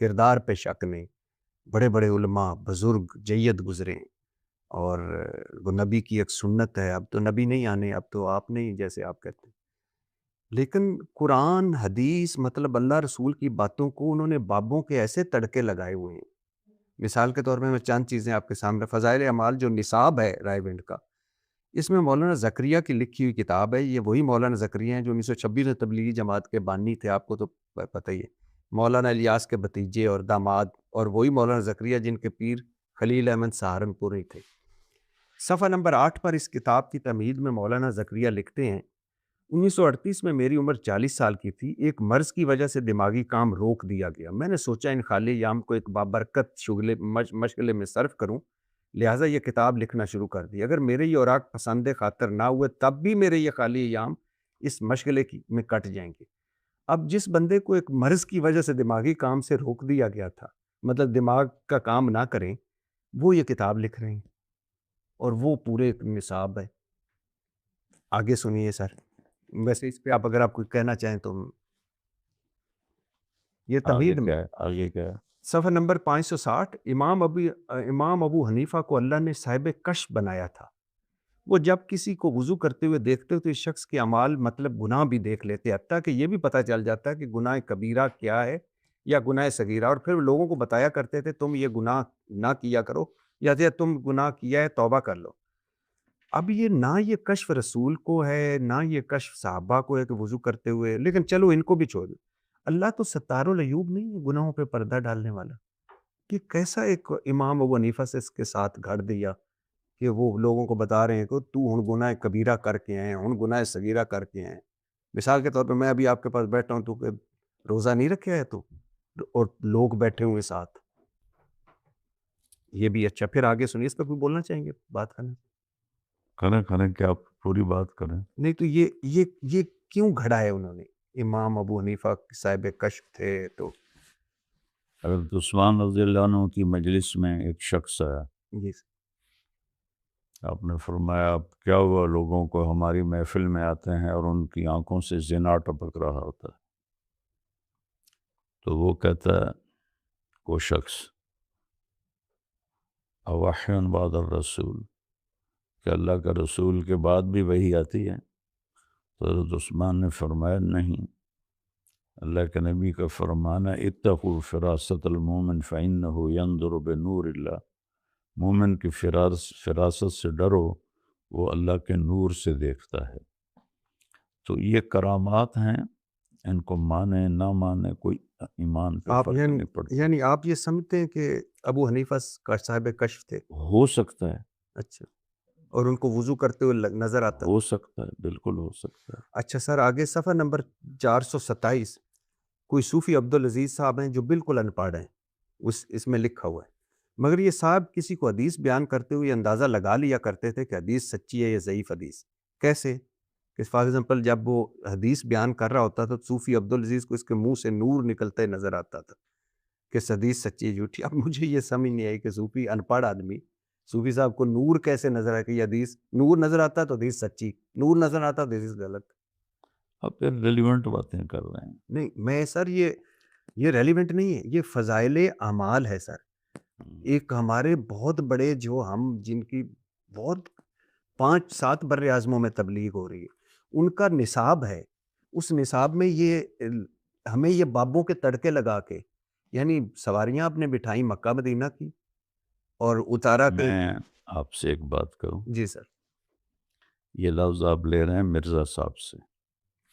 کردار پہ شک نہیں، بڑے بڑے علماء بزرگ جید گزرے ہیں، اور وہ نبی کی ایک سنت ہے. اب تو نبی نہیں آنے، اب تو آپ نہیں جیسے آپ کہتے ہیں، لیکن قرآن حدیث مطلب اللہ رسول کی باتوں کو انہوں نے بابوں کے ایسے تڑکے لگائے ہوئے ہیں. مثال کے طور پہ میں چند چیزیں آپ کے سامنے، فضائل اعمال جو نصاب ہے رائے ونڈ کا، اس میں مولانا زکریا کی لکھی ہوئی کتاب ہے. یہ وہی مولانا زکریا ہیں جو 1926 میں تبلیغی جماعت کے بانی تھے، آپ کو تو پتہ ہی ہے، مولانا الیاس کے بھتیجے اور داماد، اور وہی مولانا زکریا جن کے پیر خلیل احمد سہارنپوری تھے. صفحہ نمبر 8 پر اس کتاب کی تمہید میں مولانا زکریا لکھتے ہیں، 1938 میں میری عمر 40 سال کی تھی. ایک مرض کی وجہ سے دماغی کام روک دیا گیا. میں نے سوچا ان خالی ایام کو ایک بابرکت مشغلے میں صرف کروں، لہٰذا یہ کتاب لکھنا شروع کر دی. اگر میرے یہ اوراق پسند خاطر نہ ہوئے تب بھی میرے یہ خالی ایام اس مشغلے میں کٹ جائیں گے. اب جس بندے کو ایک مرض کی وجہ سے دماغی کام سے روک دیا گیا تھا، مطلب دماغ کا کام نہ کریں، وہ یہ کتاب لکھ رہے ہیں، اور وہ پورے ایک نصاب ہے. آگے سنیے سر، ویسے اس پہ آپ اگر آپ کوئی کہنا چاہیں تو. یہ تمہید میں آگے کیا ہے؟ صفحہ نمبر 560، امام ابو حنیفہ کو اللہ نے صاحب کشف بنایا تھا. وہ جب کسی کو وضو کرتے ہوئے دیکھتے تو اس شخص کے اعمال مطلب گناہ بھی دیکھ لیتے، حتیٰ کہ یہ بھی پتہ چل جاتا ہے کہ گناہ کبیرہ کیا ہے یا گناہ صغیرہ، اور پھر لوگوں کو بتایا کرتے تھے تم یہ گناہ نہ کیا کرو، یا تم گناہ کیا ہے توبہ کر لو. اب یہ نہ یہ کشف رسول کو ہے، نہ یہ کشف صحابہ کو ہے کہ وضو کرتے ہوئے، لیکن چلو ان کو بھی چھوڑ دو. اللہ تو ستار العیوب نہیں ہے، گناہوں پہ پردہ ڈالنے والا. کہ کیسا ایک امام ابو حنیفہ سے اس کے ساتھ گھڑ دیا کہ وہ لوگوں کو بتا رہے ہیں کہ تو ہن گناہ کبیرہ کر کے آئے، ہن گناہ صغیرہ کر کے آئے. مثال کے طور پہ میں ابھی آپ کے پاس بیٹھا ہوں، تو کہ روزہ نہیں رکھا ہے تو، اور لوگ بیٹھے ہوئے ساتھ. یہ بھی اچھا. پھر آگے سنیے، اس پہ کوئی بولنا چاہیں گے، بات کریں کہ آپ پوری بات کریں. نہیں تو یہ کیوں گھڑا ہے انہوں نے؟ امام ابو حنیفہ صاحب کشف تھے تو. حضرت عثمان رضی اللہ عنہ کی مجلس میں ایک شخص آیا. جی آپ نے فرمایا اب کیا ہوا، لوگوں کو ہماری محفل میں آتے ہیں اور ان کی آنکھوں سے زنا ٹپک رہا ہوتا ہے. تو وہ کہتا ہے وہ شخص، اوحی بعد الرسول، کہ اللہ کا رسول کے بعد بھی وہی آتی ہے؟ تو حضرت عثمان نے فرمایا نہیں، اللہ کے نبی کا فرمانا اتقوا فراست المومن فإنہ ينظر بنور اللہ، مومن کی فراست سے ڈرو، وہ اللہ کے نور سے دیکھتا ہے. تو یہ کرامات ہیں، ان کو مانے نہ مانے کوئی ایمان پہ آپ فرق نہیں پڑتا. یعنی آپ یہ سمجھتے ہیں کہ ابو حنیفہ کا صاحب کشف تھے؟ ہو سکتا ہے. اچھا، اور ان کو وضو کرتے ہوئے نظر آتا؟ ہو سکتا ہے، بالکل ہو سکتا ہے. اچھا سر، آگے صفحہ نمبر 427، کوئی صوفی عبدالعزیز صاحب ہیں جو بالکل ان پڑھ ہیں، اس میں لکھا ہوا ہے، مگر یہ صاحب کسی کو حدیث بیان کرتے ہوئے اندازہ لگا لیا کرتے تھے کہ حدیث سچی ہے یا ضعیف حدیث. کیسے کہ فار ایگزامپل جب وہ حدیث بیان کر رہا ہوتا تھا تو صوفی عبدالعزیز کو اس کے منہ سے نور نکلتے نظر آتا تھا کہ حدیث سچی ہے جھوٹی. اب مجھے یہ سمجھ نہیں آئی کہ صوفی ان پڑھ آدمی، صوفی صاحب کو نور کیسے نظر آئے کہ یہ حدیث، نور نظر آتا تو حدیث سچی، نور نظر آتا تو حدیث غلط. اب پھر ریلیونٹ باتیں کر رہے ہیں. نہیں میں سر یہ ریلیونٹ نہیں ہے، یہ فضائل اعمال ہے سر. ایک ہمارے بہت بڑے جو ہم جن کی بہت 5-7 بر اعظموں میں تبلیغ ہو رہی ہے، ان کا نصاب ہے. اس نصاب میں یہ ہمیں یہ بابوں کے تڑکے لگا کے، یعنی سواریاں آپ نے بٹھائی مکہ مدینہ کی اور اتارا کہ. میں آپ سے ایک بات کروں. جی سر. یہ لفظ آپ لے رہے ہیں مرزا صاحب سے.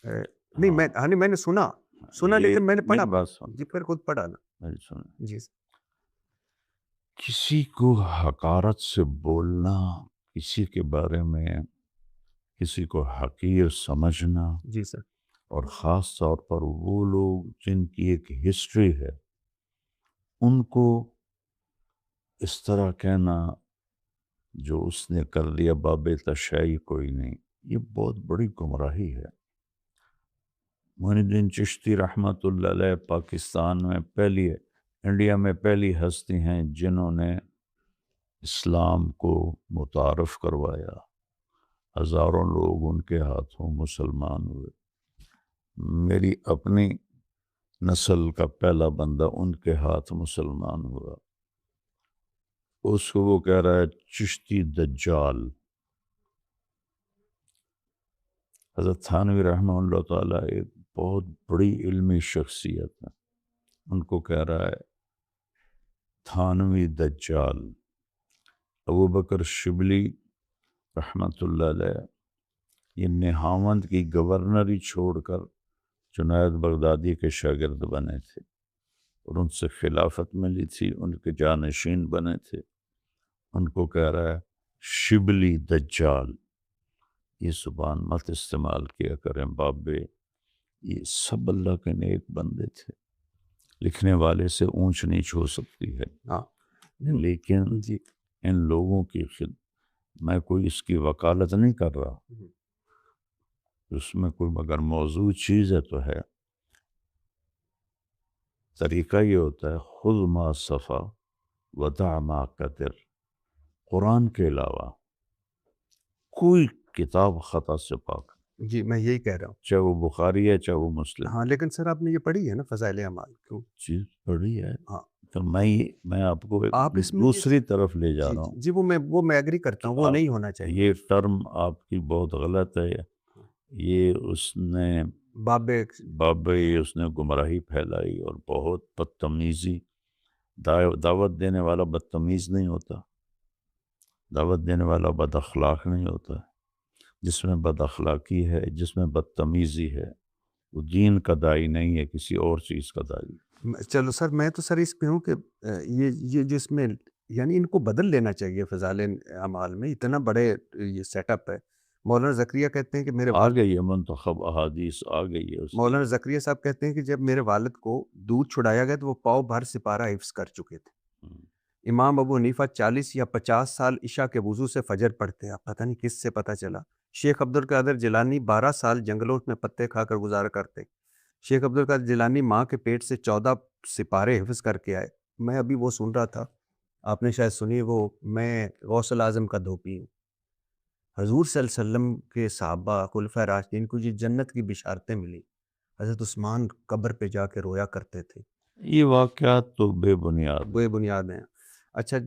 نہیں میں نے سنا لیکن میں نے پڑھا. بات سن. جی پھر خود پڑھا نا. میری سن. جی سر. کسی کو حقارت سے بولنا، کسی کے بارے میں کسی کو حقیر سمجھنا، جی سر. اور خاص طور پر وہ لوگ جن کی ایک ہسٹری ہے، ان کو اس طرح کہنا جو اس نے کر لیا باب تشیع کوئی نہیں، یہ بہت بڑی گمراہی ہے. معین الدین چشتی رحمۃ اللہ علیہ پاکستان میں انڈیا میں پہلی ہستی ہیں جنہوں نے اسلام کو متعارف کروایا. ہزاروں لوگ ان کے ہاتھوں مسلمان ہوئے. میری اپنی نسل کا پہلا بندہ ان کے ہاتھ مسلمان ہوا، اس کو وہ کہہ رہا ہے چشتی دجال۔ حضرت تھانوی رحمہ اللہ تعالیٰ ایک بہت بڑی علمی شخصیت ہے، ان کو کہہ رہا ہے تھانوی دجال۔ ابو بکر شبلی رحمۃ اللہ علیہ یہ نہاوند کی گورنری چھوڑ کر جنید بغدادی کے شاگرد بنے تھے اور ان سے خلافت ملی تھی، ان کے جانشین بنے تھے۔ ان کو کہہ رہا ہے شبلی دجال۔ یہ زبان مت استعمال کیا کریں بابے، یہ سب اللہ کے نیک بندے تھے، لکھنے والے سے اونچ نیچ ہو سکتی ہے، ہاں لیکن جی ان لوگوں کی میں کوئی اس کی وکالت نہیں کر رہا، اس میں کوئی مگر موضوع چیز ہے تو ہے۔ طریقہ یہ ہوتا ہے خذ ما صفا ودع ما قدر۔ قرآن کے علاوہ کوئی کتاب خطا سے پاک، جی میں یہی کہہ رہا ہوں۔ چاہے وہ بخاری ہے چاہے وہ مسلم۔ ہاں لیکن سر آپ نے یہ پڑھی ہے نا فضائل اعمال، کیوں؟ چیز پڑھی ہے ہاں تو میں آپ کو ایک آپ اس میں دوسری طرف لے جا جی رہا ہوں۔ جی وہ میں ایگری کرتا ہوں، وہ نہیں ہونا چاہیے۔ یہ ٹرم آپ کی بہت غلط ہے، یہ اس نے بابے اس نے گمراہی پھیلائی اور بہت بدتمیزی۔ دعوت دینے والا بدتمیز نہیں ہوتا، دعوت دینے والا بد اخلاق نہیں ہوتا۔ جس میں بد اخلاقی ہے، جس میں بدتمیزی ہے، وہ دین کا داعی نہیں ہے، کسی اور چیز کا داعی۔ چلو سر میں تو سر اس پہ ہوں کہ یہ جو اس میں یعنی ان کو بدل لینا چاہیے فضائل اعمال میں، اتنا بڑے یہ سیٹ اپ ہے۔ مولانا زکریا کہتے ہیں کہ میرے آ گئی ہے منتخب احادیث آ گئی ہے اس کی۔ مولانا زکریا صاحب کہتے ہیں کہ جب میرے والد کو دودھ چھڑایا گیا تو وہ پاؤ بھر سپارہ حفظ کر چکے تھے۔ امام ابو حنیفہ 40 یا 50 سال عشاء کے وضو سے فجر پڑھتے ہیں، پتہ نہیں کس سے پتہ چلا۔ شیخ عبد القادر جیلانی 12 سال جنگلوں میں پتے کھا کر گزارا کرتے۔ شیخ عبد القادر جیلانی ماں کے پیٹ سے 14 سپارے حفظ کر کے آئے۔ میں ابھی وہ سن رہا تھا، آپ نے شاید سنی، وہ میں غوث الاعظم کا دھوپی ہوں۔ حضور صلی اللہ علیہ وسلم کے صحابہ خلفائے راشدین کو یہ جنت کی بشارتیں ملی، حضرت عثمان قبر پہ جا کے رویا کرتے تھے۔ یہ واقعات تو بے بنیاد ہیں۔ اچھا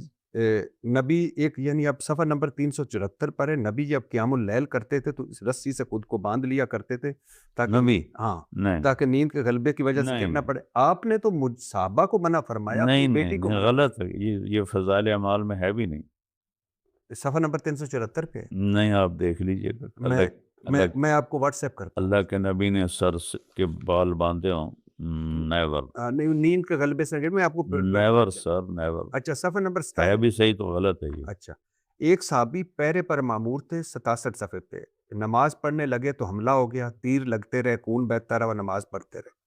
نبی ایک یعنی اب صفحہ نمبر 374 پر ہے، نبی جب قیام اللیل کرتے تھے تو اس رسی سے خود کو باندھ لیا کرتے تھے نبی تاکہ نیند کے غلبے کی وجہ سے گرنا پڑے۔ آپ نے تو صحابہ کو منع فرمایا، بیٹی کو غلط ہے، یہ فضائل اعمال میں ہے بھی نہیں۔ صفحہ نمبر 374 پہ نہیں، آپ دیکھ لیجئے گا۔ میں آپ کو واٹس ایپ کرتا ہوں۔ اللہ کے نبی نے سر کے بال باندھے ہوں، نیور، نیند کے غلبے سے میں آپ کو نیور سر، نیور۔ اچھا صفحہ نمبر ہے بھی صحیح تو غلط ہے یہ۔ اچھا ایک صحابی پیرے پر معمور تھے، 67 صفحے پہ، نماز پڑھنے لگے تو حملہ ہو گیا، تیر لگتے رہے، خون بہتا رہا، وہ نماز پڑھتے رہے۔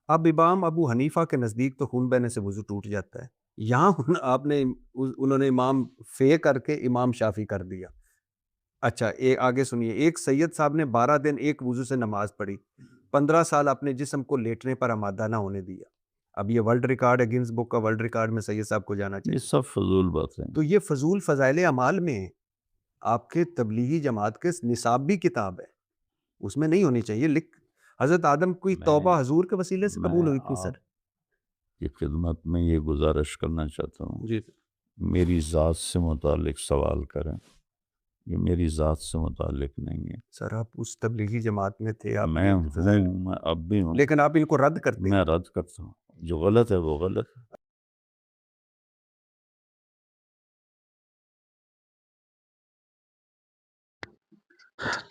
اب امام ابو حنیفہ کے نزدیک تو خون بہنے سے وضو ٹوٹ جاتا ہے، یہاں انہوں نے امام فے کر کے امام شافی کر دیا۔ اچھا آگے سنیے، ایک سید صاحب نے 12 دن ایک وضو سے نماز پڑھی، 15 سال اپنے جسم کو لیٹنے پر آمادہ نہ ہونے دیا۔ اب یہ ورلڈ ریکارڈ ہے، گنز بک کا ورلڈ ریکارڈ میں سید صاحب کو جانا چاہیے۔ یہ سب فضول باتیں۔ تو یہ فضول فضائل اعمال میں ہے، آپ کے تبلیغی جماعت کے نصاب بھی کتاب ہے، اس میں نہیں ہونی چاہیے۔ حضرت آدم کی توبہ حضور کے وسیلے سے قبول ہوئی تھی۔ سر کی خدمت میں یہ گزارش کرنا چاہتا ہوں، جی میری ذات سے متعلق سوال کریں، یہ میری ذات سے متعلق نہیں ہے۔ سر آپ اس تبلیغی جماعت میں تھے، میں ہوں، میں اب بھی ہوں، لیکن آپ ان کو رد کرتے ہیں۔ میں رد کرتا ہوں، جو غلط ہے وہ غلط ہے۔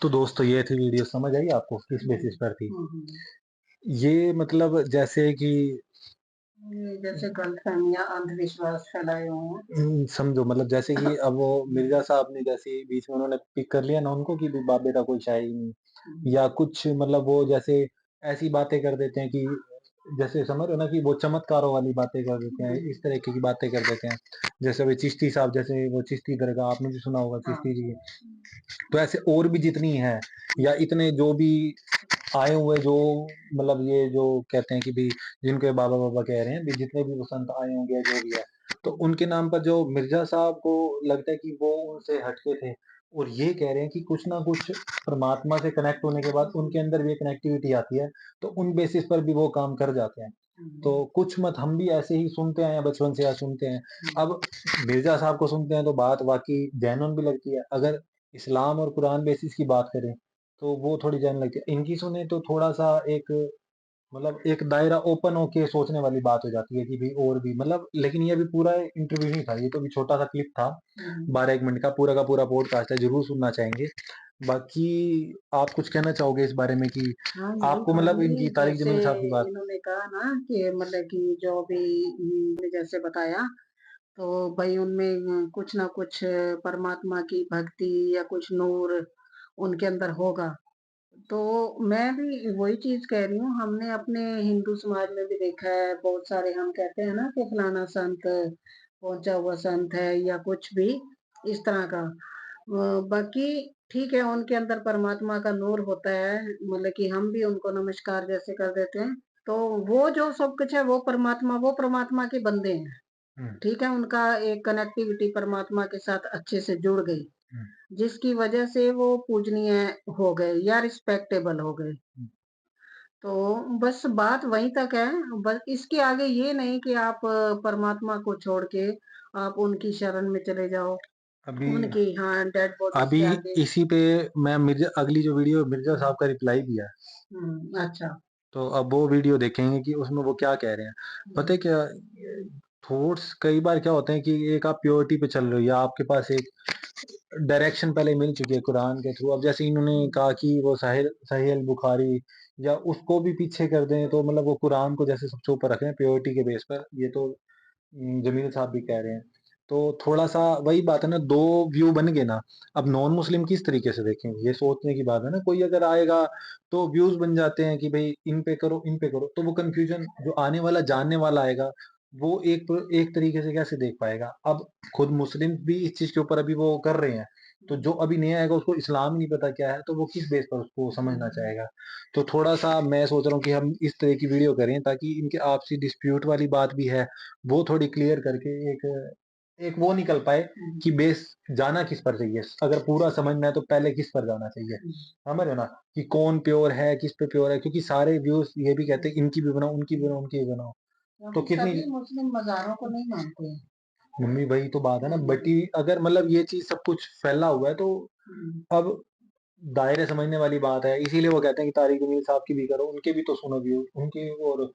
تو دوستو یہ تھی ویڈیو، سمجھ آئی آپ کو کس بیسس پر تھی؟ یہ مطلب جیسے کہ غلط فہمیاں، اندھ وشواس پھیلائے ہوئے ہیں، سمجھو مطلب جیسے کہ اب وہ مرزا صاحب نے جیسے بیچ میں انہوں نے پک کر لیا نا ان کو کہ باپ بیٹا کوئی شاعری نہیں، یا کچھ مطلب وہ جیسے ایسی باتیں کر دیتے ہیں کہ جیسے سمجھ رہے نا کہ وہ چمتکاروں والی باتیں کر دیتے ہیں، اس طرح کی باتیں کر دیتے ہیں، جیسے وہ چشتی صاحب، جیسے وہ چشتی درگاہ آپ نے بھی سنا ہوگا چشتی جی، تو ایسے اور بھی جتنی ہیں، یا اتنے جو بھی آئے ہوئے جو مطلب یہ جو کہتے ہیں کہ بھی جن کے بابا بابا کہہ رہے ہیں بھی جتنے بھی وہ سنت آئے ہوں گے جو بھی ہے، تو ان کے نام پر جو مرزا صاحب کو لگتا ہے کہ وہ ان سے ہٹ کے تھے، اور یہ کہہ رہے ہیں کہ کچھ نہ کچھ پرماتما سے کنیکٹ ہونے کے بعد ان کے اندر بھی کنیکٹیوٹی آتی ہے، تو ان بیسس پر بھی وہ کام کر جاتے ہیں۔ تو کچھ مت ہم بھی ایسے ہی سنتے ہیں، بچپن سے سنتے ہیں، اب مرزا صاحب کو سنتے ہیں تو بات واقعی جینون بھی لگتی ہے۔ اگر اسلام اور قرآن بیسس کی بات کریں تو وہ تھوڑی جینون لگتی ہے، ان کی سنیں تو تھوڑا سا ایک مطلب ایک دائرہ اوپن ہو کے سوچنے والی بات ہو جاتی ہے کہ بھی اور بھی مطلب، لیکن یہ بھی پورا انٹرویو نہیں تھا، یہ تو بھی چھوٹا سا کلپ تھا 12 منٹ کا پورا پوڈ کاسٹ ہے، ضرور سننا چاہیں گے۔ باقی آپ کچھ کہنا چاہو گے اس بارے میں کہ آپ کو مطلب ان کی طارق جمیل صاحب کی بات؟ انہوں نے کہا نا کہ مطلب کہ جو بھی جیسے بتایا تو بھائی ان میں کچھ نہ کچھ پرماتما کی بھکتی یا کچھ نور ان کے اندر ہوگا، تو میں بھی وہی چیز کہہ رہی ہوں، ہم نے اپنے ہندو سماج میں بھی دیکھا ہے، بہت سارے ہم کہتے ہیں نا کہ فلانا سنت پہنچا ہوا سنت ہے یا کچھ بھی اس طرح کا، باقی ٹھیک ہے ان کے اندر پرماتما کا نور ہوتا ہے، مطلب کہ ہم بھی ان کو نمسکار جیسے کر دیتے ہیں، تو وہ جو سب کچھ ہے وہ پرماتما کے بندے ہیں، ٹھیک ہے، ان کا ایک کنیکٹیوٹی پرماتما کے ساتھ اچھے سے جڑ گئی، جس کی وجہ سے وہ پوجنیہ ہو گئے یا ریسپیکٹیبل ہو گئے۔ تو بس بات وہیں تک ہے، بس اس کے آگے یہ نہیں کہ آپ پرماتما کو چھوڑ کے آپ ان کی شرن میں چلے جاؤ، ان کی ڈیڈ ابھی اسی پہ میں اگلی جو ویڈیو مرزا صاحب کا ریپلائی دیا ہے، اچھا، تو اب وہ ویڈیو دیکھیں گے کہ اس میں وہ کیا کہہ رہے ہیں۔ پتہ ہے کیا تھوٹس کئی بار کیا ہوتے ہیں کہ ایک آپ پیورٹی پہ چل رہے ہو یا آپ کے پاس ایک ڈائریکشن پہلے مل چکی ہے قرآن کے تھرو، اب جیسے انہوں نے کہا کہ وہ صحیح البخاری یا اس کو بھی پیچھے کر دیں تو مطلب وہ قرآن کو جیسے سب سے اوپر رکھیں پیورٹی کے بیس پر، یہ تو جمیل صاحب بھی کہہ رہے ہیں۔ تو تھوڑا سا وہی بات ہے نا، دو ویو بن گئے نا، اب نان مسلم کس طریقے سے دیکھیں گے، یہ سوچنے کی بات ہے نا۔ کوئی اگر آئے گا تو ویوز بن جاتے ہیں کہ بھئی ان پہ کرو ان پہ کرو، تو وہ کنفیوژن جو آنے والا جاننے والا آئے گا وہ ایک طریقے سے کیسے دیکھ پائے گا۔ اب خود مسلم بھی اس چیز کے اوپر ابھی وہ کر رہے ہیں، تو جو ابھی نہیں آئے گا اس کو اسلام ہی نہیں پتا کیا ہے، تو وہ کس بیس پر اس کو سمجھنا چاہے گا۔ تو تھوڑا سا میں سوچ رہا ہوں کہ ہم اس طرح کی ویڈیو کریں تاکہ ان کے آپسی ڈسپیوٹ والی بات بھی ہے وہ تھوڑی کلیئر کر کے ایک وہ نکل پائے کہ بیس جانا کس پر چاہیے۔ اگر پورا سمجھنا ہے تو پہلے کس پر جانا چاہیے، سمجھ رہے نا، کہ کون پیور ہے کس پہ پیور ہے، کیونکہ سارے ویوز یہ بھی کہتے ہیں ان کی بھی بناؤ ان کی بھی بناؤ ان کی بھی بناؤ، تو کتنی مسلم مزاروں کو نہیں مانتے ہیں۔ ممی وہی تو بات ہے نا، بٹی اگر مطلب یہ چیز سب کچھ پھیلا ہوا ہے تو اب دائرے سمجھنے والی بات ہے، اسی لیے وہ کہتے ہیں کہ طارق جمیل صاحب کی بھی کرو، ان کے بھی تو سنو ویو ان کی، اور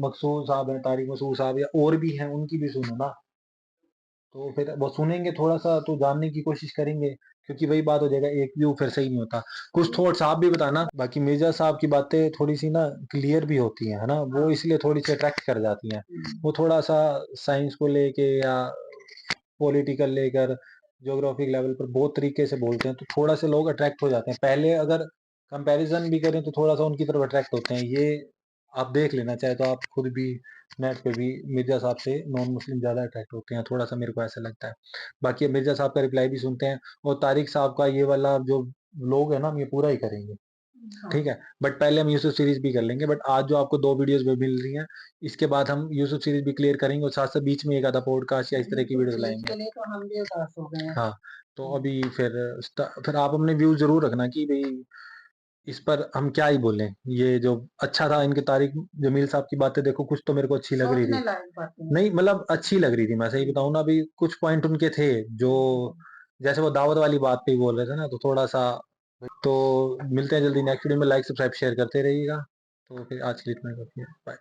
مقصود صاحب ہیں طارق مسعود صاحب یا اور بھی ہیں ان کی بھی سنو نا، تو پھر وہ سنیں گے تھوڑا سا تو جاننے کی کوشش کریں گے، کیونکہ وہی بات ہو جائے گا ایک ویو پھر صحیح نہیں ہوتا۔ کچھ تھوٹس آپ بھی بتانا، باقی مرزا صاحب کی باتیں تھوڑی سی نا کلیئر بھی ہوتی ہیں نا، وہ اس لیے تھوڑی سی اٹریکٹ کر جاتی ہیں، وہ تھوڑا سا سائنس کو لے کے یا پولیٹیکل لے کر جغرافک لیول پر بہت طریقے سے بولتے ہیں، تو تھوڑا سے لوگ اٹریکٹ ہو جاتے ہیں، پہلے اگر کمپیریزن بھی کریں تو تھوڑا سا ان کی طرف اٹریکٹ ہوتے ہیں۔ یہ آپ دیکھ لینا چاہے تو آپ خود بھی نیٹ پہ بھی مرزا صاحب سے نان مسلم زیادہ اٹریکٹ ہوتے ہیں، تھوڑا سا میرے کو ایسا لگتا ہے۔ باقی اب مرزا صاحب کا ریپلائی بھی سنتے ہیں، اور طارق صاحب کا یہ والا جو لوگ ہے نا ہم یہ پورا ہی کریں گے، ٹھیک ہے، بٹ پہلے ہم یوسف سیریز بھی کر لیں گے، بٹ آج جو آپ کو 2 ویڈیوز میں مل رہی ہیں اس کے بعد ہم یوسف سیریز بھی کلیئر کریں گے، اور ساتھ ساتھ بیچ میں ایک آدھا پوڈ کاسٹ یا اس طرح کی ویڈیوز لائیں گے۔ ہاں تو ابھی پھر آپ اپنے ویو ضرور رکھنا کہ بھئی اس پر ہم کیا ہی بولیں۔ یہ جو اچھا تھا ان کے طارق جمیل صاحب کی باتیں دیکھو، کچھ تو میرے کو اچھی لگ رہی تھی، نہیں مطلب اچھی لگ رہی تھی، میں صحیح بتاؤں نا، ابھی کچھ پوائنٹ ان کے تھے جو جیسے وہ دعوت والی بات پہ ہی بول رہے تھے نا، تو تھوڑا سا تو ملتے ہیں جلدی نیکسٹ ویڈیو میں، لائک سبسکرائب شیئر کرتے رہیے گا، تو پھر آج کے لیے اتنا ہی کافی ہے، بائے۔